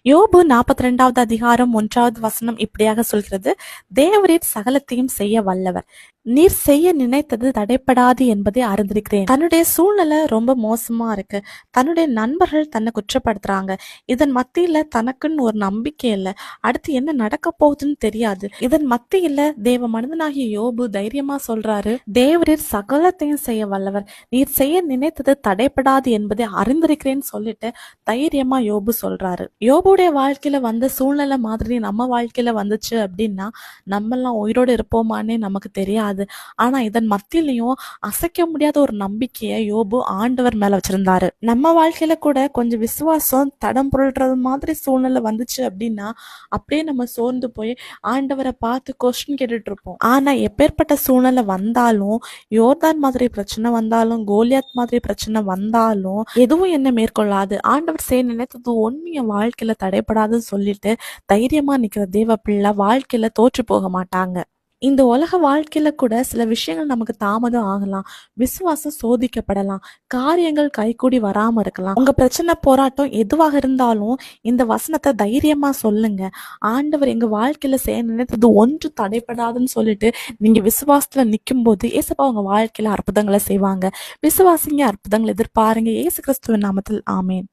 யோபு 42வது அதிகாரம் 1வது வசனம் இப்படியாக சொல்கிறது, தேவரீர் சகலத்தையும் செய்ய வல்லவர், நீர் செய்ய நினைத்தது தடைப்படாது என்பதை அறிந்திருக்கிறேன். தன்னுடைய சூழ்நிலை ரொம்ப மோசமா இருக்கு. தன்னுடைய நண்பர்கள் தன்னை குற்றப்படுத்துறாங்க. இதன் மத்தியில தனக்குன்னு ஒரு நம்பிக்கை இல்லை. அடுத்து என்ன நடக்க போகுதுன்னு தெரியாது. இதன் மத்தியில தேவ மனிதனாகிய யோபு தைரியமா சொல்றாரு, தேவரீர் சகலத்தையும் செய்ய வல்லவர், நீர் செய்ய நினைத்தது தடைப்படாது என்பதை அறிந்திருக்கிறேன்னு சொல்லிட்டு தைரியமா யோபு சொல்றாரு. யோபுடைய வாழ்க்கையில வந்த சூழ்நிலை மாதிரி நம்ம வாழ்க்கையில வந்துச்சு அப்படின்னா நம்மெல்லாம் உயிரோடு இருப்போமானே நமக்கு தெரியாது. ஆனா இதன் மத்தியிலையும் அசைக்க முடியாத ஒரு நம்பிக்கையை யோபு ஆண்டவர் மேல வச்சிருந்தாரு. நம்ம வாழ்க்கையில கூட கொஞ்சம் விசுவாசம் தடம் புரள்றது மாதிரி சூழ்நிலை வந்துச்சு அப்படின்னா அப்படியே நம்ம சோர்ந்து போய் ஆண்டவரை பார்த்து கொஸ்டின் கேட்டுட்டு இருப்போம். ஆனா எப்பேற்பட்ட சூழ்நிலை வந்தாலும், யோர்தான் மாதிரி பிரச்சனை வந்தாலும், கோலியாத் மாதிரி பிரச்சனை வந்தாலும் எதுவும் என்ன மேற்கொள்ளாது, ஆண்டவர் செய்ய நினைத்தது ஒண்ணு என் வாழ்க்கையில தடைப்படாதுன்னு சொல்லிட்டு தைரியமா நிக்கிற தேவ பிள்ளை வாழ்க்கையில தோற்று போக மாட்டாங்க. இந்த உலக வாழ்க்கையில கூட சில விஷயங்கள் நமக்கு தாமதம் ஆகலாம், விசுவாசம் சோதிக்கப்படலாம், காரியங்கள் கைகூடி வராம இருக்கலாம். உங்க பிரச்சனை போராட்டம் எதுவாக இருந்தாலும் இந்த வசனத்தை தைரியமா சொல்லுங்க. ஆண்டவர் எங்க வாழ்க்கையில செய்ய நினைத்தது ஒன்று தடைப்படாதுன்னு சொல்லிட்டு நீங்க விசுவாசத்துல நிற்கும் போது ஏசப்பா உங்க வாழ்க்கையில அற்புதங்களை செய்வாங்க. விசுவாசிங்க, அற்புதங்களை எதிர்பாருங்க. இயேசு கிறிஸ்துவின் நாமத்தில் ஆமேன்.